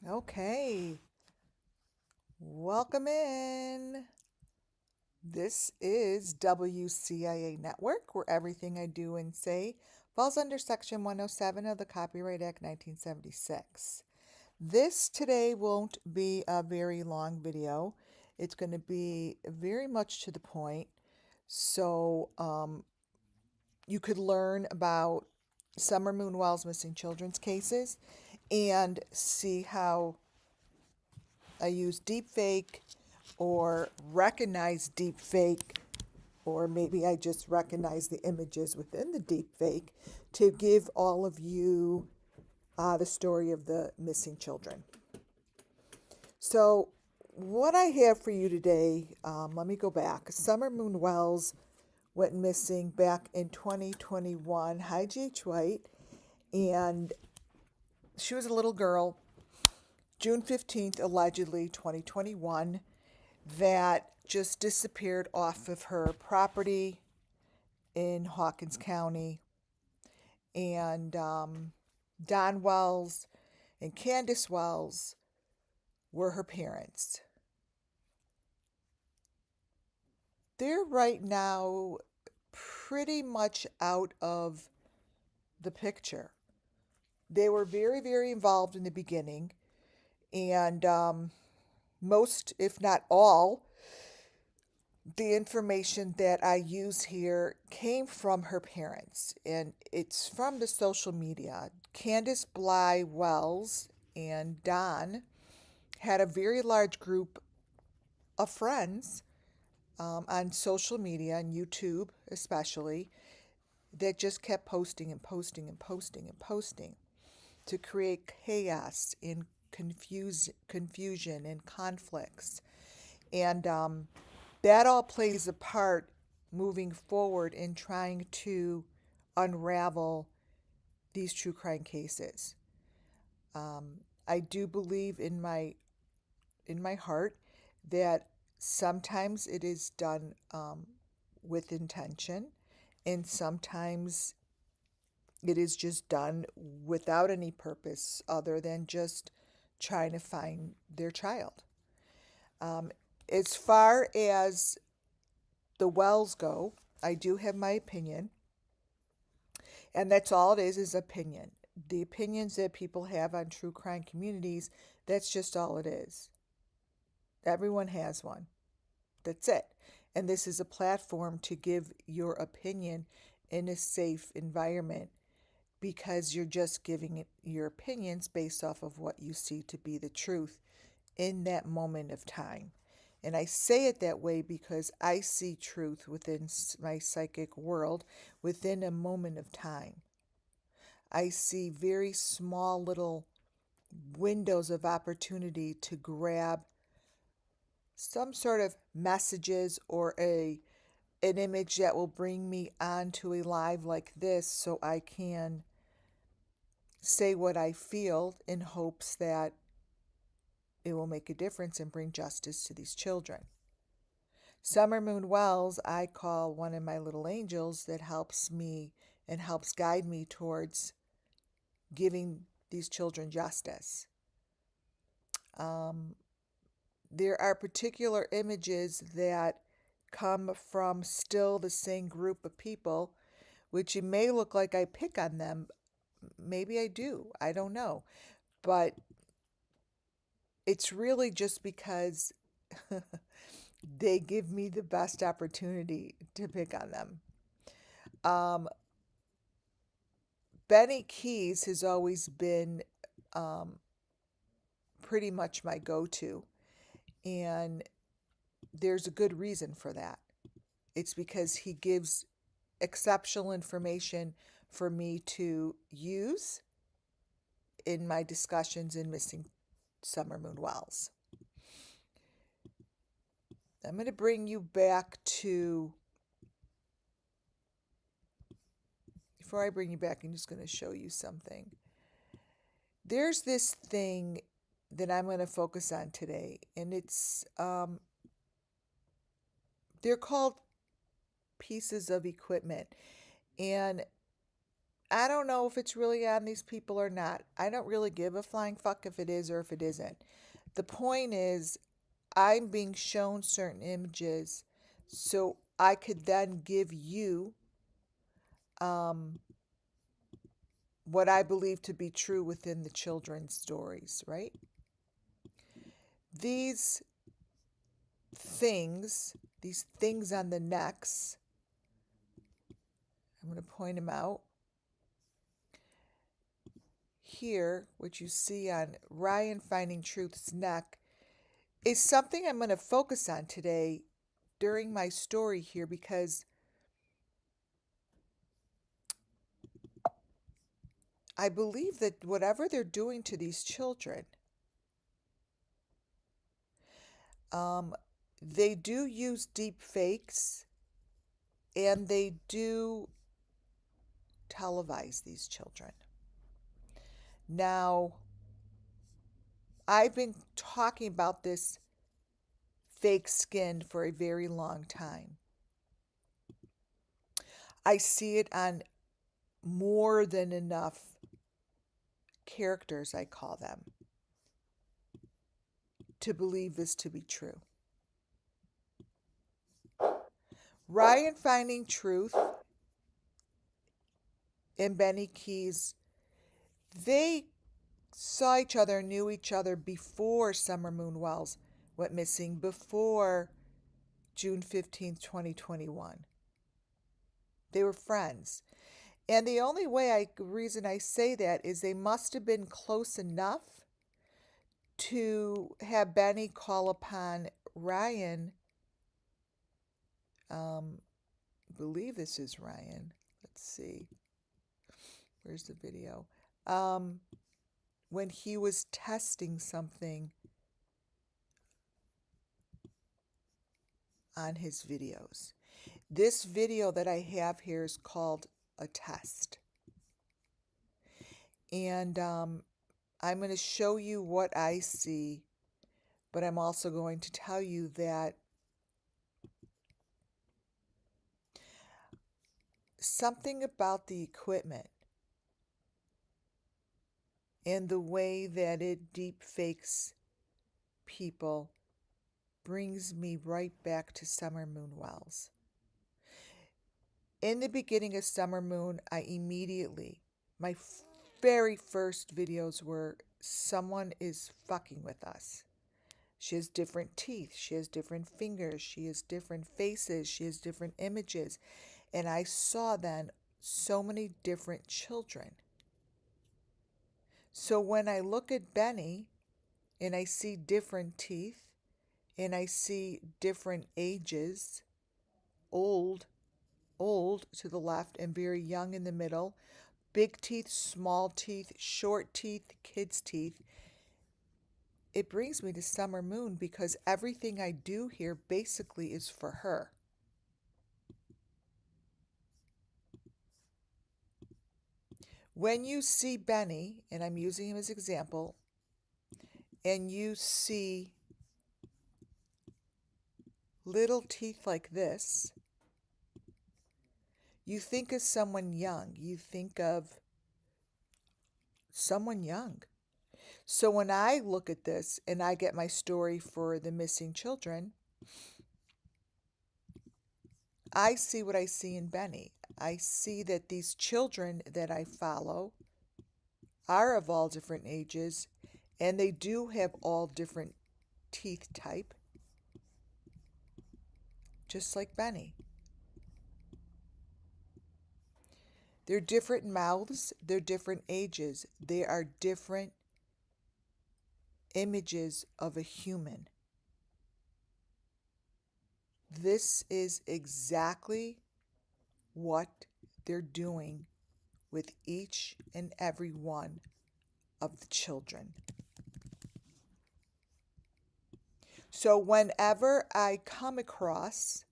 Okay, welcome in. This is WCIA Network, where everything I do and say falls under Section 107 of the Copyright Act 1976. This today won't be a very long video. It's going to be very much to the point. So you could learn about Summer Moon Wells missing children's cases and see how I use deepfake or recognize deepfake, or maybe I just recognize the images within the deepfake to give all of you the story of the missing children. So, what I have for you today, let me go back. Summer Moon Wells went missing back in 2021. Hi, G.H. White. And she was a little girl, June 15th, allegedly 2021, that just disappeared off of her property in Hawkins County. And Don Wells and Candace Wells were her parents. They're right now pretty much out of the picture. They were very, very involved in the beginning, and most, if not all, the information that I use here came from her parents, and it's from the social media. Candace Bly Wells and Don had a very large group of friends on social media and YouTube, especially, that just kept posting and posting and posting and posting to create chaos and confusion and conflicts. And that all plays a part moving forward in trying to unravel these true crime cases. I do believe in my heart that sometimes it is done with intention, and sometimes it is just done without any purpose other than just trying to find their child. Um, as far as the Wells go, I do have my opinion, and that's all it is opinion. The opinions that people have on true crime communities, that's just all it is. Everyone has one. That's it. And this is a platform to give your opinion in a safe environment because you're just giving it your opinions based off of what you see to be the truth in that moment of time. And I say it that way because I see truth within my psychic world within a moment of time. I see very small little windows of opportunity to grab some sort of messages or an image that will bring me onto a live like this so I can say what I feel in hopes that it will make a difference and bring justice to these children. Summer Moon Wells, I call one of my little angels that helps me and helps guide me towards giving these children justice. Um, there are particular images that come from still the same group of people, which it may look like I pick on them. Maybe I do. I don't know. But it's really just because they give me the best opportunity to pick on them. Um, Benny Keys has always been um, pretty much my go-to, and there's a good reason for that. It's because he gives exceptional information for me to use in my discussions in Missing Summer Moon Wells. I'm going to bring you back to, before I bring you back, I'm just going to show you something. There's this thing that I'm going to focus on today, and they're called pieces of equipment. And I don't know if it's really on these people or not. I don't really give a flying fuck if it is or if it isn't. The point is, I'm being shown certain images so I could then give you um, what I believe to be true within the children's stories, right? These these things on the necks, I'm going to point them out. Here, what you see on Ryan Finding Truth's neck is something I'm going to focus on today during my story here because I believe that whatever they're doing to these children, um, they do use deep fakes and they do televise these children. Now, I've been talking about this fake skin for a very long time. I see it on more than enough characters, I call them, to believe this to be true. Ryan Finding Truth and Benny Keys, they saw each other, knew each other before Summer Moon Wells went missing, before June 15th, 2021. They were friends. And the only reason I say that is they must have been close enough to have Benny call upon Ryan. I believe this is Ryan. Let's see. Where's the video? When he was testing something on his videos. This video that I have here is called A Test. And I'm going to show you what I see, but I'm also going to tell you that something about the equipment and the way that it deep fakes people brings me right back to Summer Moon Wells. In the beginning of Summer Moon, my very first videos were someone is fucking with us. She has different teeth. She has different fingers. She has different faces. She has different images. And I saw then so many different children. So when I look at Benny and I see different teeth and I see different ages, old to the left and very young in the middle, big teeth, small teeth, short teeth, kids' teeth, it brings me to Summer Moon because everything I do here basically is for her. When you see Benny, and I'm using him as an example, and you see little teeth like this, you think of someone young. You think of someone young. So when I look at this and I get my story for the missing children, I see what I see in Benny. I see that these children that I follow are of all different ages, and they do have all different teeth type, just like Benny. They're different mouths, they're different ages, they are different images of a human. This is exactly what they're doing with each and every one of the children. So whenever I come across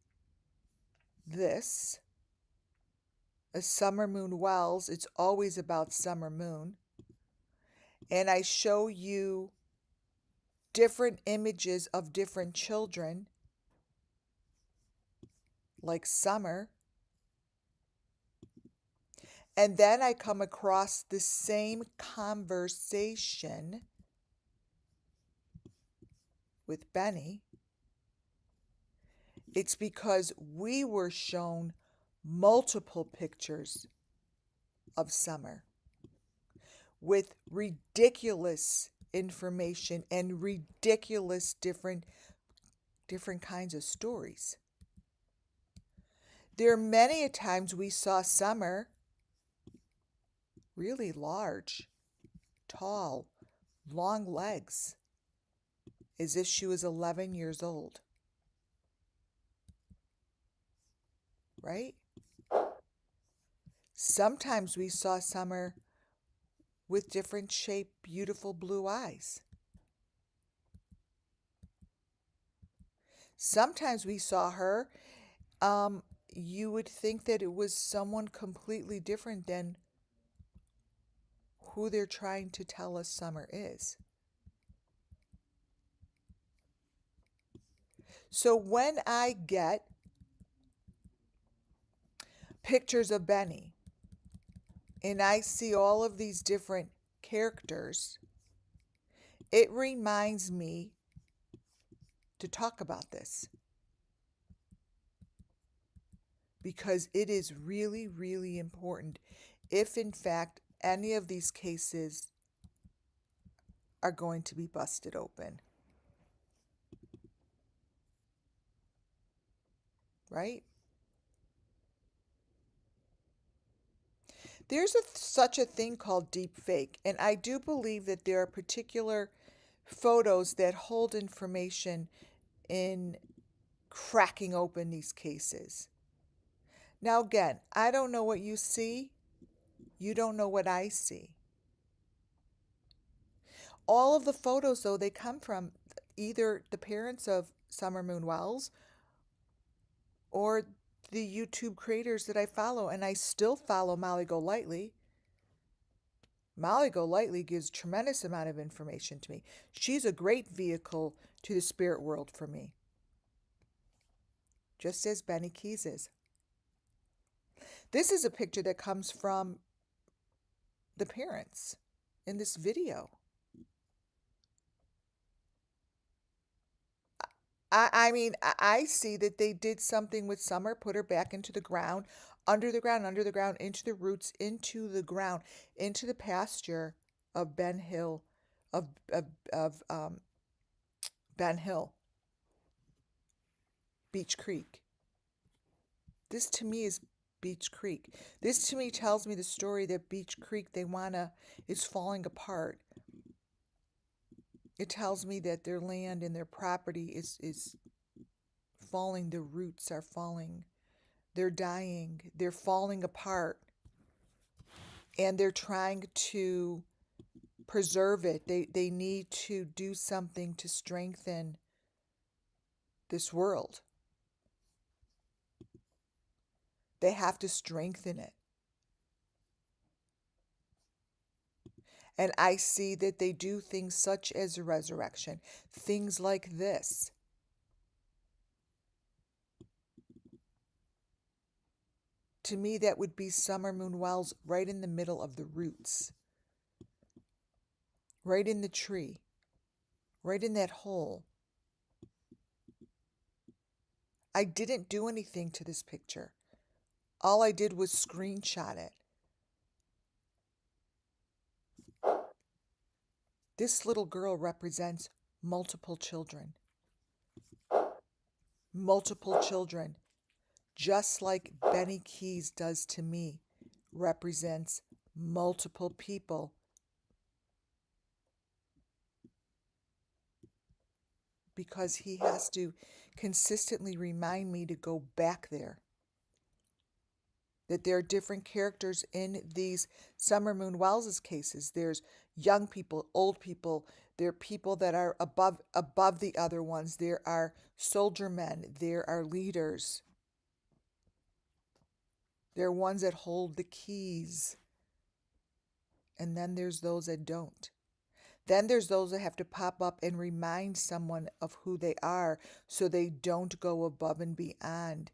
this, a Summer Moon Wells, it's always about Summer Moon, and I show you different images of different children, like Summer, And then I come across the same conversation with Benny. It's because we were shown multiple pictures of summer with ridiculous information and ridiculous different kinds of stories. There are many a times we saw Summer really large, tall, long legs, as if she was 11 years old. Right? Sometimes we saw Summer with different shaped, beautiful blue eyes. Sometimes we saw her, you would think that it was someone completely different than who they're trying to tell us Summer is. So when I get pictures of Benny and I see all of these different characters, it reminds me to talk about this because it is really, really important if, in fact, any of these cases are going to be busted open. Right? There's such a thing called deep fake, and I do believe that there are particular photos that hold information in cracking open these cases. Now, again, I don't know what you see. You don't know what I see. All of the photos, though, they come from either the parents of Summer Moon Wells or the YouTube creators that I follow, and I still follow Molly Golightly. Molly Golightly gives tremendous amount of information to me. She's a great vehicle to the spirit world for me, just as Benny Keys is. This is a picture that comes from the parents in this video. I see that they did something with Summer, put her back into the ground, under the ground, into the roots, into the ground, into the pasture of Ben Hill, of of, of Ben Hill, Beach Creek. This to me is Beach Creek. This to me tells me the story that Beach Creek is falling apart. It tells me that their land and their property is falling, the roots are falling, they're dying, they're falling apart, and they're trying to preserve it. They need to do something to strengthen this world. They have to strengthen it. And I see that they do things such as a resurrection, things like this. To me, that would be Summer Moon Wells right in the middle of the roots, right in the tree, right in that hole. I didn't do anything to this picture. All I did was screenshot it. This little girl represents multiple children. Multiple children, just like Benny Keys does to me, represents multiple people. Because he has to consistently remind me to go back there. That there are different characters in these Summer Moon Wells' cases. There's young people, old people, there are people that are above the other ones. There are soldier men, there are leaders. There are ones that hold the keys. And then there's those that don't. Then there's those that have to pop up and remind someone of who they are so they don't go above and beyond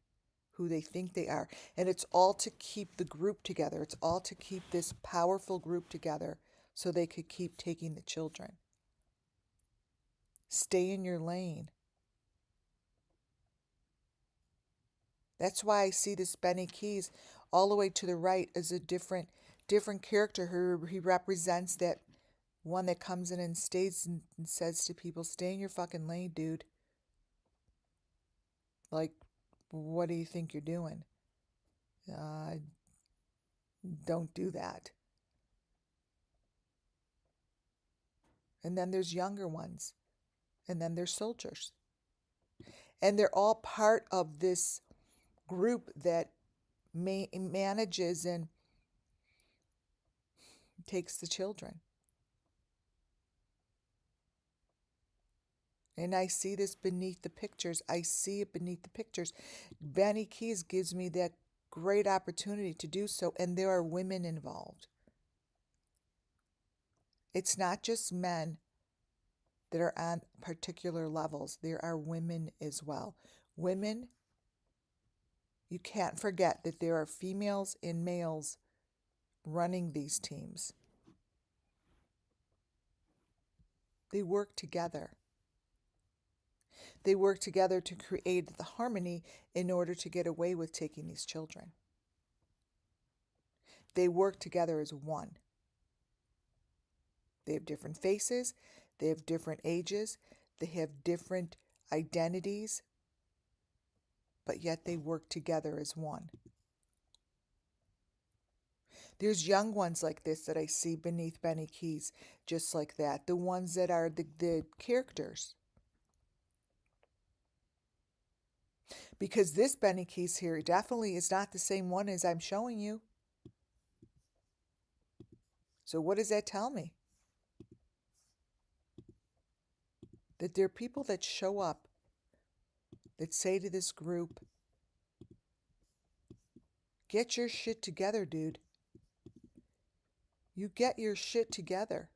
who they think they are. And it's all to keep the group together. It's all to keep this powerful group together so they could keep taking the children. Stay in your lane. That's why I see this Benny Keys all the way to the right as a different character who he represents that one that comes in and stays and says to people, stay in your fucking lane, dude. Like, what do you think you're doing? Don't do that. And then there's younger ones. And then there's soldiers. And they're all part of this group that manages and takes the children. And I see this beneath the pictures. I see it beneath the pictures. Benny Keys gives me that great opportunity to do so. And there are women involved. It's not just men that are on particular levels. There are women as well. Women, you can't forget that there are females and males running these teams. They work together. They work together to create the harmony in order to get away with taking these children. They work together as one. They have different faces. They have different ages. They have different identities. But yet they work together as one. There's young ones like this that I see beneath Benny Keys, just like that. The ones that are the characters. Because this Benny Keys here definitely is not the same one as I'm showing you. So what does that tell me? That there are people that show up that say to this group, get your shit together, dude. You get your shit together.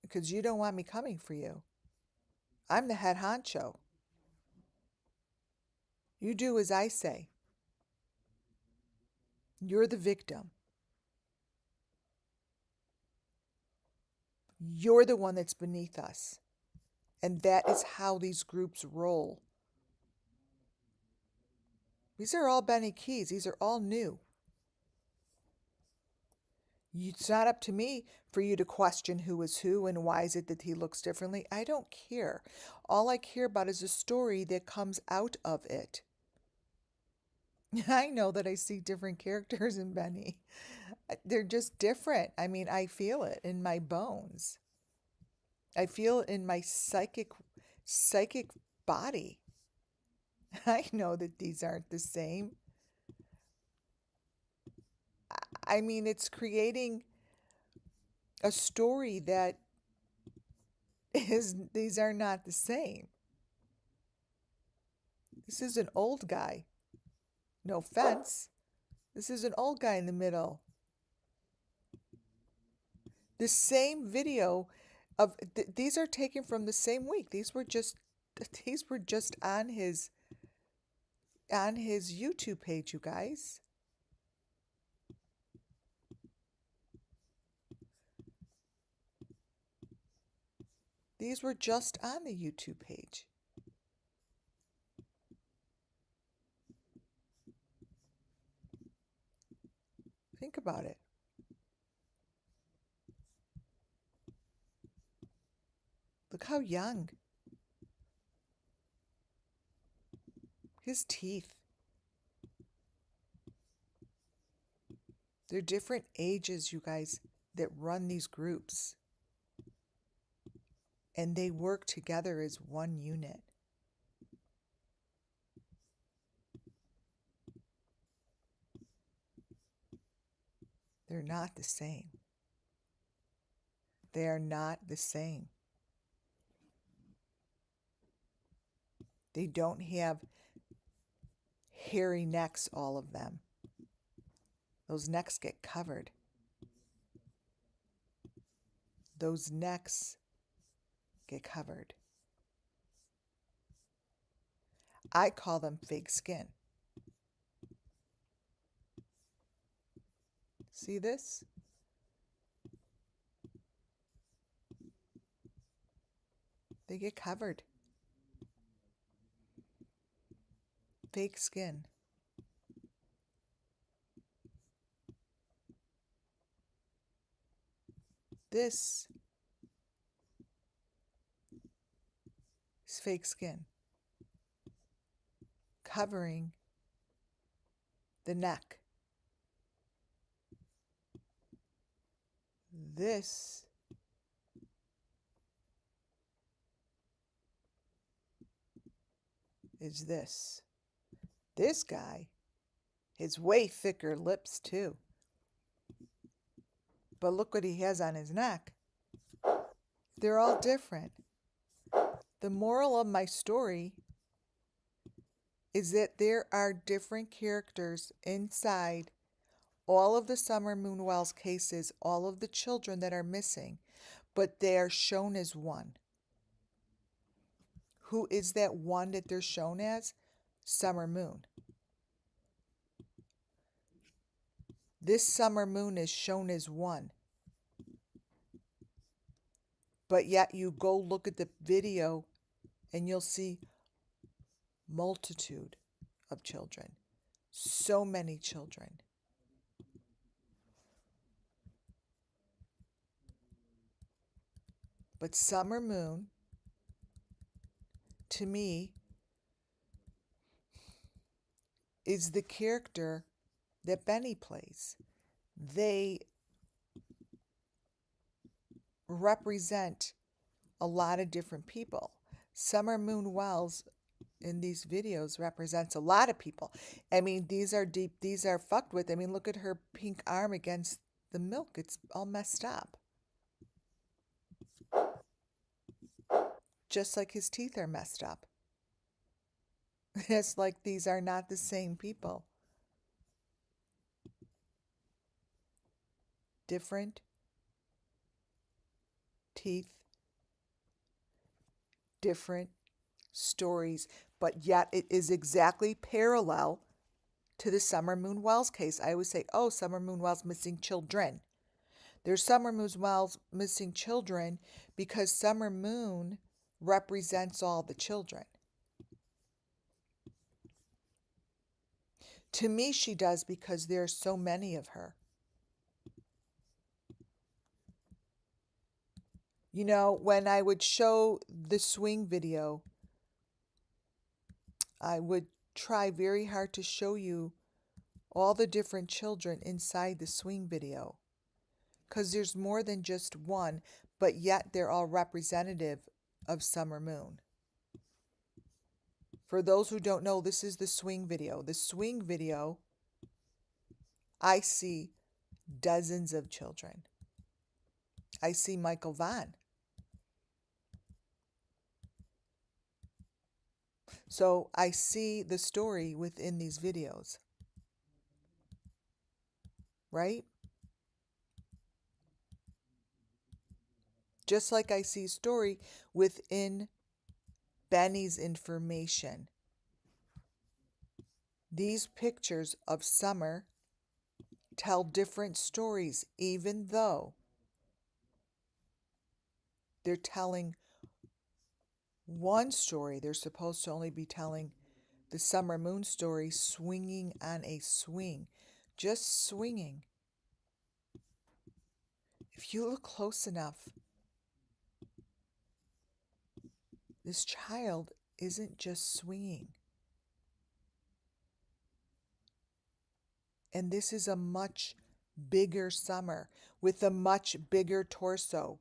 Because you don't want me coming for you. I'm the head honcho. You do as I say. You're the victim. You're the one that's beneath us. And that is how these groups roll. These are all Benny Keys. These are all new. It's not up to me for you to question who is who and why is it that he looks differently. I don't care. All I care about is the story that comes out of it. I know that I see different characters in Benny. They're just different. I mean, I feel it in my bones. I feel it in my psychic body. I know that these aren't the same. I mean, it's creating a story that these are not the same. This is an old guy. No offense. This is an old guy in the middle. The same video of these are taken from the same week. These were just on his YouTube page, you guys. These were just on the YouTube page. Think about it. Look how young. His teeth. They're different ages, you guys, that run these groups. And they work together as one unit. They're not the same. They are not the same. They don't have hairy necks, all of them. Those necks get covered. Those necks get covered. I call them fake skin. See this? They get covered. Fake skin. This is fake skin covering the neck. This is this. This guy has way thicker lips too. But look what he has on his neck. They're all different. The moral of my story is that there are different characters inside all of the Summer Moon Wells cases, all of the children that are missing, but they are shown as one. Who is that one that they're shown as? Summer Moon. This Summer Moon is shown as one. But yet you go look at the video and you'll see multitude of children. So many children. But Summer Moon, to me, is the character that Benny plays. They represent a lot of different people. Summer Moon Wells in these videos represents a lot of people. I mean, these are deep, these are fucked with. I mean, look at her pink arm against the milk. It's all messed up. Just like his teeth are messed up. It's like these are not the same people. Different teeth, different stories, but yet it is exactly parallel to the Summer Moon Wells case. I always say, oh, Summer Moon Wells missing children. There's Summer Moon Wells missing children because Summer Moon represents all the children. To me, she does because there are so many of her. You know, when I would show the swing video, I would try very hard to show you all the different children inside the swing video. Because there's more than just one, but yet they're all representative of Summer Moon. For those who don't know, this is the swing video. The swing video, I see dozens of children. I see Michael Vaughn. So I see the story within these videos. Right? Just like I see story within Benny's information. These pictures of Summer tell different stories, even though they're telling one story. They're supposed to only be telling the Summer Moon story, swinging on a swing, just swinging. If you look close enough, this child isn't just swinging. And this is a much bigger Summer with a much bigger torso.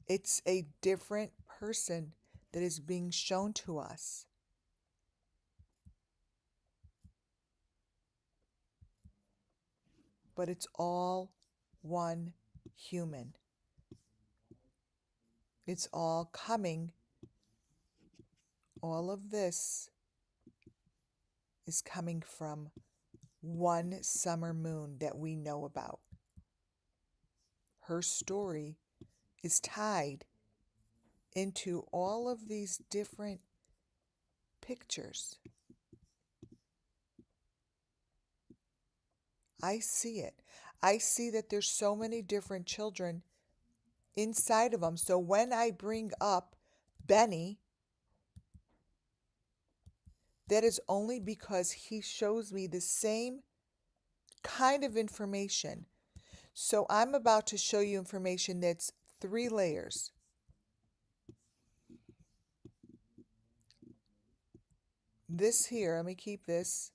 It's a different person that is being shown to us. But it's all one human. It's all coming. All of this is coming from one Summer Moon that we know about. Her story is tied into all of these different pictures. I see it. I see that there's so many different children inside of them. So when I bring up Benny, that is only because he shows me the same kind of information. So I'm about to show you information that's 3 layers. This here, let me keep this.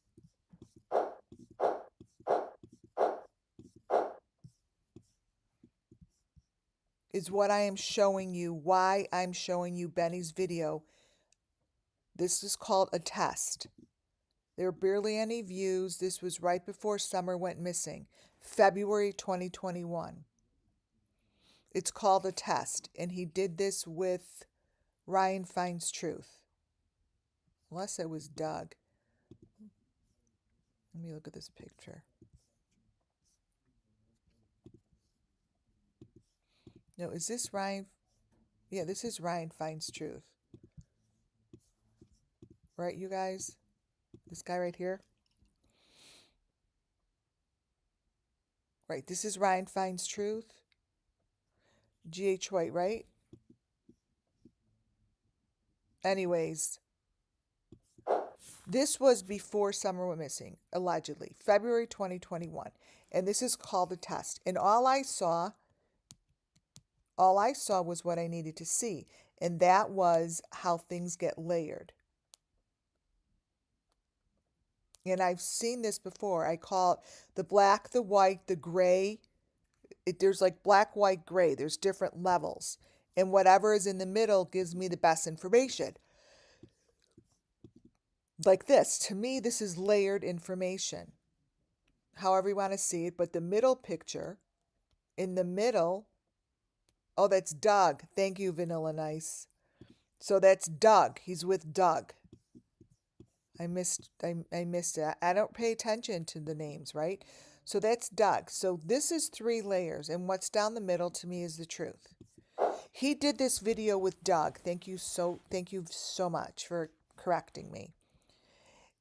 Is what I am showing you, why I'm showing you Benny's video. This is called a test. There are barely any views. This was right before Summer went missing, February 2021. It's called a test, and he did this with Ryan Finds Truth. Unless it was Doug. Let me look at this picture. No, is this Ryan? Yeah, this is Ryan Finds Truth. Right, you guys? This guy right here? Right, this is Ryan Finds Truth. G.H. White, right? Anyways, this was before Summer went missing, allegedly, February 2021. And this is called a test. And all I saw was what I needed to see. And that was how things get layered. And I've seen this before. I call it the black, the white, the gray. There's like black, white, gray. There's different levels. And whatever is in the middle gives me the best information. Like this. To me, this is layered information. However you want to see it. But the middle picture, in the middle, oh, that's Doug. Thank you, Vanilla Nice. So that's Doug. He's with Doug. I missed it. I don't pay attention to the names, right? So that's Doug. So this is 3 layers, and what's down the middle to me is the truth. He did this video with Doug. Thank you so much for correcting me.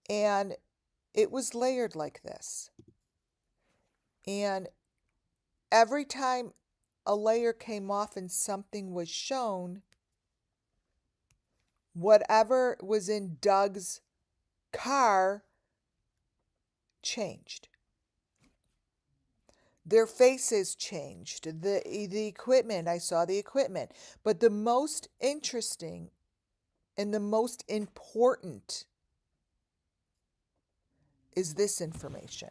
And it was layered like this. And every time a layer came off and something was shown, whatever was in Doug's car changed. Their faces changed. The equipment, I saw the equipment. But the most interesting and the most important is this information.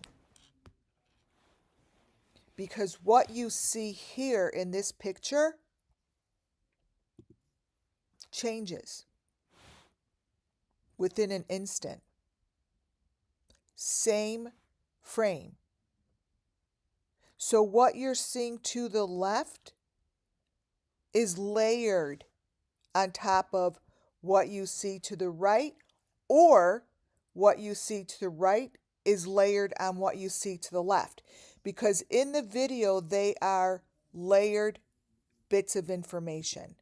Because what you see here in this picture changes within an instant. Same frame. So what you're seeing to the left is layered on top of what you see to the right, or what you see to the right is layered on what you see to the left. Because in the video, they are layered bits of information.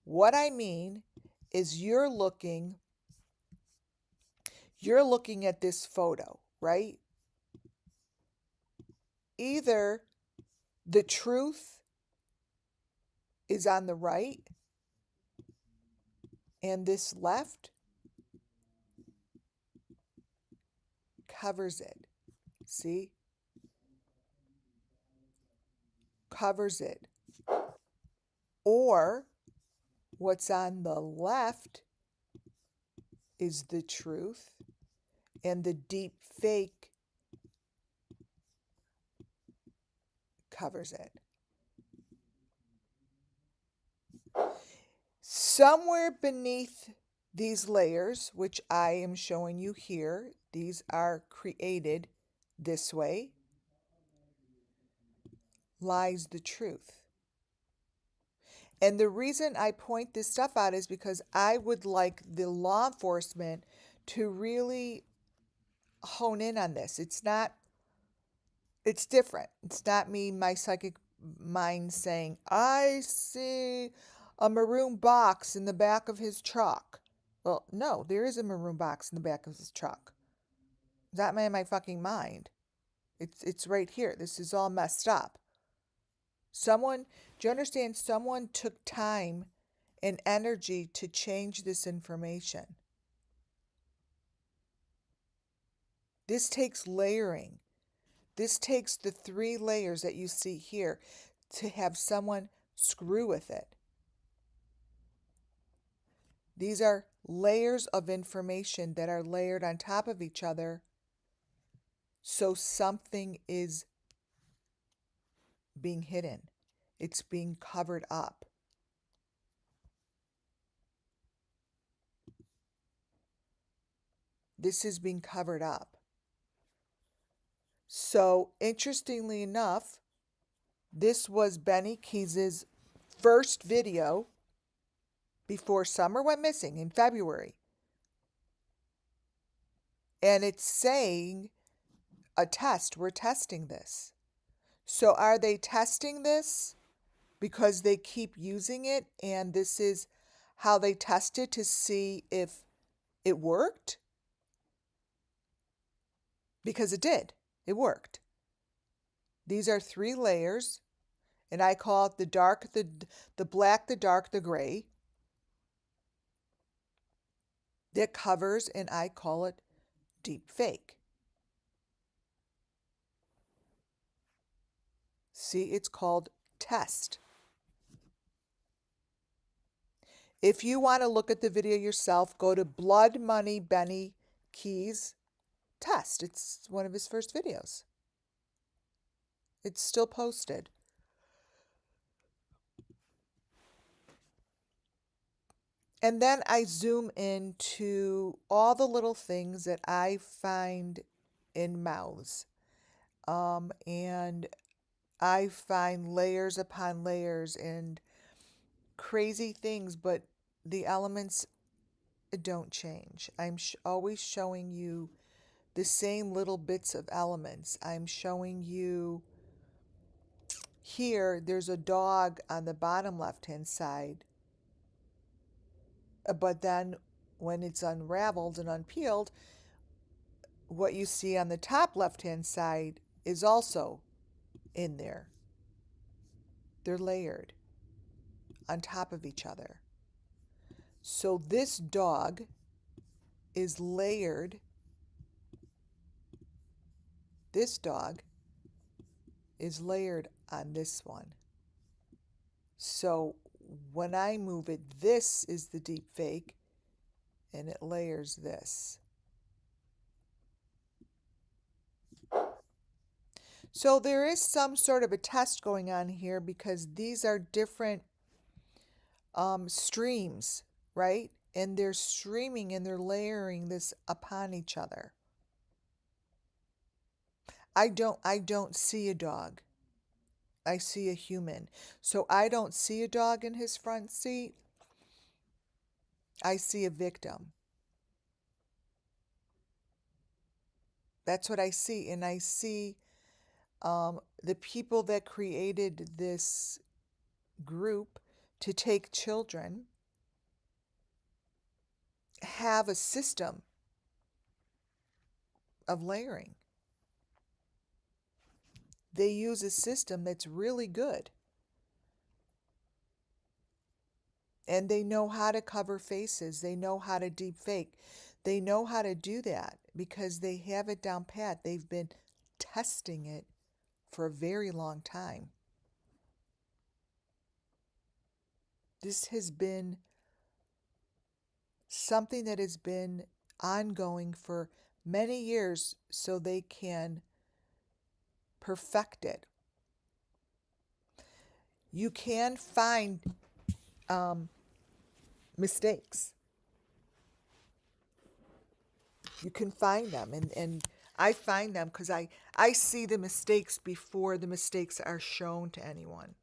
What I mean is you're looking at this photo, right? Either the truth is on the right and this left covers it. See? Covers it. Or what's on the left is the truth and the deep fake covers it. Somewhere beneath these layers, which I am showing you here, these are created this way, lies the truth. And the reason I point this stuff out is because I would like the law enforcement to really hone in on this. It's different. It's not me, my psychic mind saying, I see a maroon box in the back of his truck. Well, no, there is a maroon box in the back of his truck. Is that in my fucking mind? It's right here. This is all messed up. Someone, do you understand? Someone took time and energy to change this information. This takes layering. This takes the 3 layers that you see here to have someone screw with it. These are layers of information that are layered on top of each other, so something is being hidden. It's being covered up. This is being covered up. So, interestingly enough, this was Benny Keys's first video before Summer went missing in February. And it's saying a test. We're testing this. So, are they testing this because they keep using it and this is how they test it to see if it worked? Because it did. It worked. These are 3 layers, and I call it the dark, the black, the dark, the gray. That covers, and I call it deep fake. See, it's called test. If you want to look at the video yourself, go to Blood Money Benny Keys Test. It's one of his first videos. It's still posted. And then I zoom into all the little things that I find in mouths. And I find layers upon layers and crazy things, but the elements don't change. I'm always showing you the same little bits of elements. I'm showing you here, there's a dog on the bottom left-hand side, but then when it's unraveled and unpeeled, what you see on the top left-hand side is also in there. They're layered on top of each other. So this dog is layered. This dog is layered on this one. So when I move it, this is the deep fake, and it layers this. So there is some sort of a test going on here because these are different streams, right? And they're streaming and they're layering this upon each other. I don't see a dog. I see a human. So I don't see a dog in his front seat. I see a victim. That's what I see. And I see the people that created this group to take children have a system of layering. They use a system that's really good. And they know how to cover faces. They know how to deep fake. They know how to do that because they have it down pat. They've been testing it for a very long time. This has been something that has been ongoing for many years so they can perfect it. You can find mistakes. You can find them, and I find them because I see the mistakes before the mistakes are shown to anyone.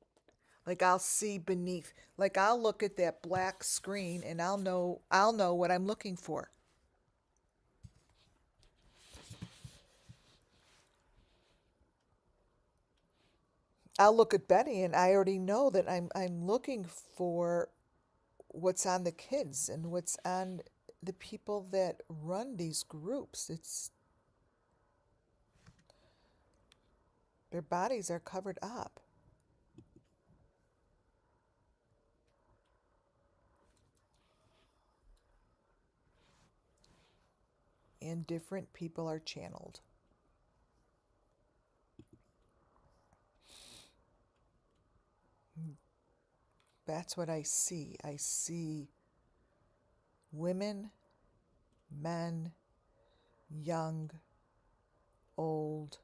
Like I'll see beneath, like I'll look at that black screen and I'll know what I'm looking for. I'll look at Betty and I already know that I'm looking for what's on the kids and what's on the people that run these groups. Their bodies are covered up. And different people are channeled. That's what I see. I see women, men, young, old.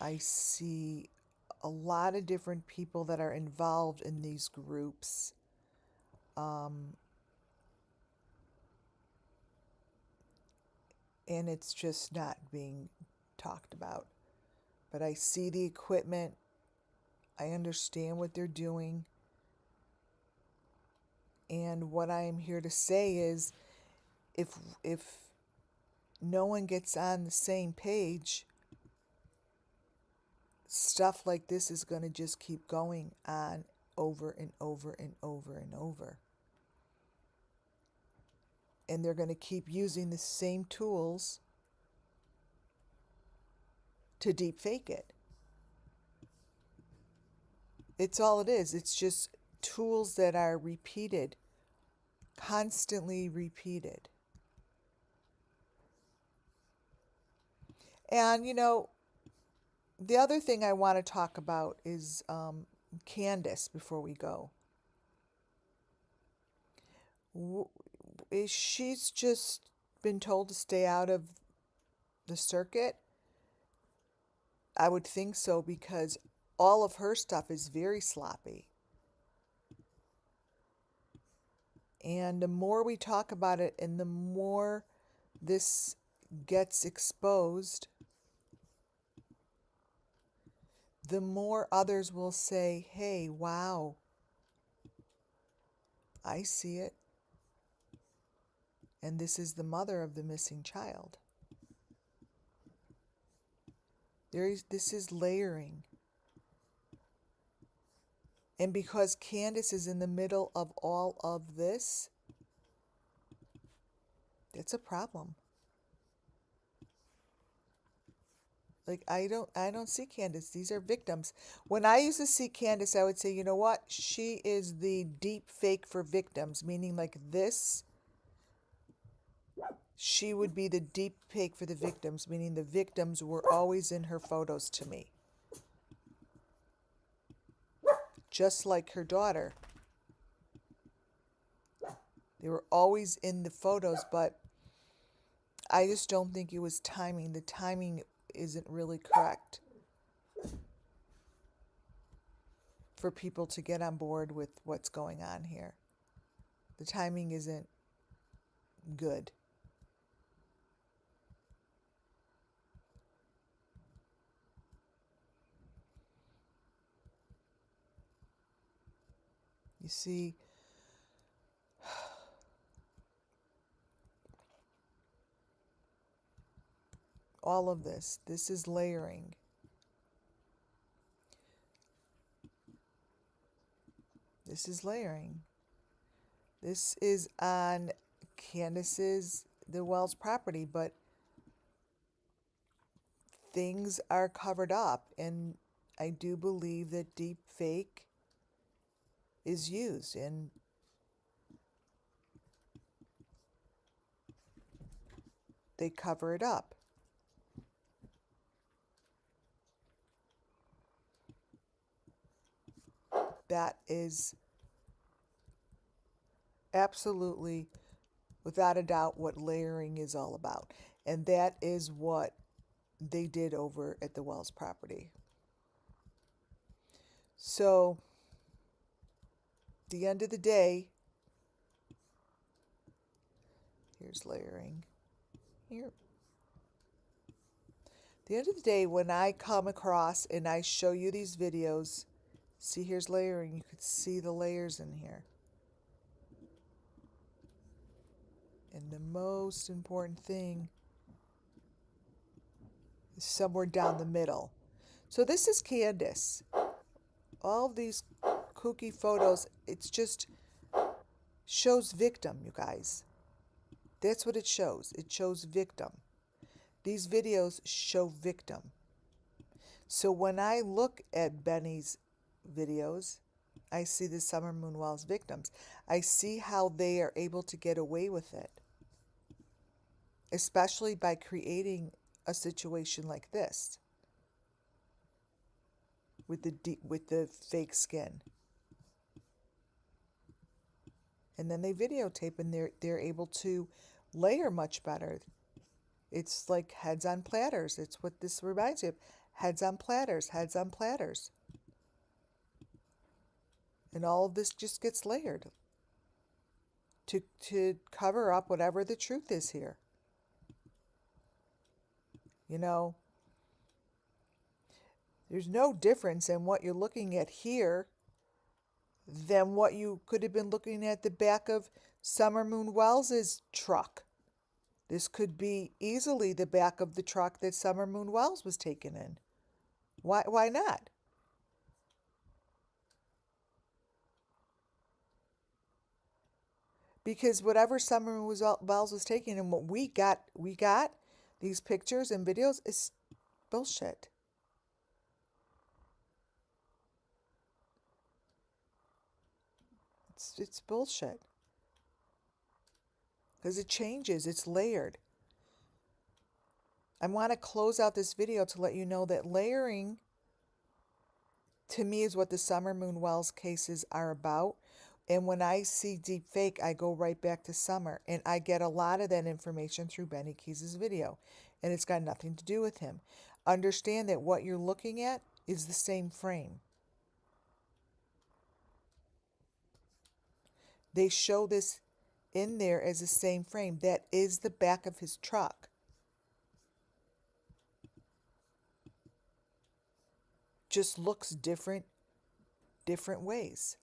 I see a lot of different people that are involved in these groups. And it's just not being talked about. But I see the equipment. I understand what they're doing. And what I am here to say is if no one gets on the same page, stuff like this is going to just keep going on over and over and over and over. And they're going to keep using the same tools to deep fake it. It's all it is. It's just tools that are repeated, constantly repeated. And, the other thing I want to talk about is Candace before we go. She's just been told to stay out of the circuit. I would think so, because all of her stuff is very sloppy. And the more we talk about it and the more this gets exposed, the more others will say, hey, wow, I see it. And this is the mother of the missing child. This is layering. And because Candace is in the middle of all of this, that's a problem. Like, I don't see Candace. These are victims. When I used to see Candace, I would say, you know what? She is the deep fake for victims, meaning like this. She would be the deep fake for the victims, meaning the victims were always in her photos to me. Just like her daughter. They were always in the photos, but I just don't think it was timing. The timing isn't really correct for people to get on board with what's going on here. The timing isn't good. You see, all of this is layering. This is layering. This is on Candace's, the Wells property, but things are covered up, and I do believe that deep fake is used, and they cover it up. That is absolutely, without a doubt, what layering is all about. And that is what they did over at the Wells property. So, at the end of the day, here's layering. Here. At the end of the day, when I come across and I show you these videos, see, here's layering. You could see the layers in here. And the most important thing is somewhere down the middle. So this is Candace. All of these kooky photos, it's just shows victim, you guys. That's what it shows. It shows victim. These videos show victim. So when I look at Benny's videos, I see the Summer Moon Wells victims. I see how they are able to get away with it, especially by creating a situation like this with the fake skin. And then they videotape, and they're able to layer much better. It's like heads on platters. It's what this reminds me of. Heads on platters, heads on platters. And all of this just gets layered to cover up whatever the truth is here. You know, there's no difference in what you're looking at here than what you could have been looking at the back of Summer Moon Wells's truck. This could be easily the back of the truck that Summer Moon Wells was taken in. Why not? Because whatever Summer Moon Wells was taking and what we got these pictures and videos is bullshit. It's bullshit. Because it changes, it's layered. I want to close out this video to let you know that layering to me is what the Summer Moon Wells cases are about. And when I see deep fake, I go right back to Summer. And I get a lot of that information through Benny Keys' video. And it's got nothing to do with him. Understand that what you're looking at is the same frame. They show this in there as the same frame. That is the back of his truck. Just looks different ways.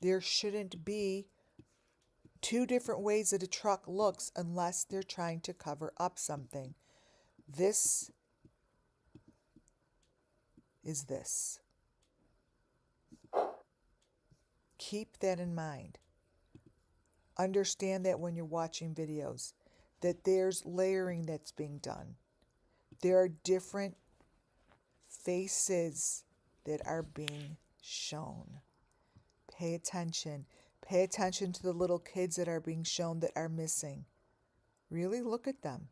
There shouldn't be two different ways that a truck looks unless they're trying to cover up something. This is this. Keep that in mind. Understand that when you're watching videos, that there's layering that's being done. There are different faces that are being shown. Pay attention. Pay attention to the little kids that are being shown that are missing. Really look at them.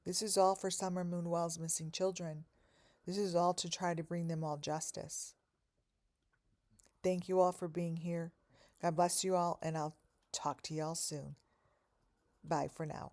This is all for Summer Moon Wells' missing children. This is all to try to bring them all justice. Thank you all for being here. God bless you all, and I'll talk to you all soon. Bye for now.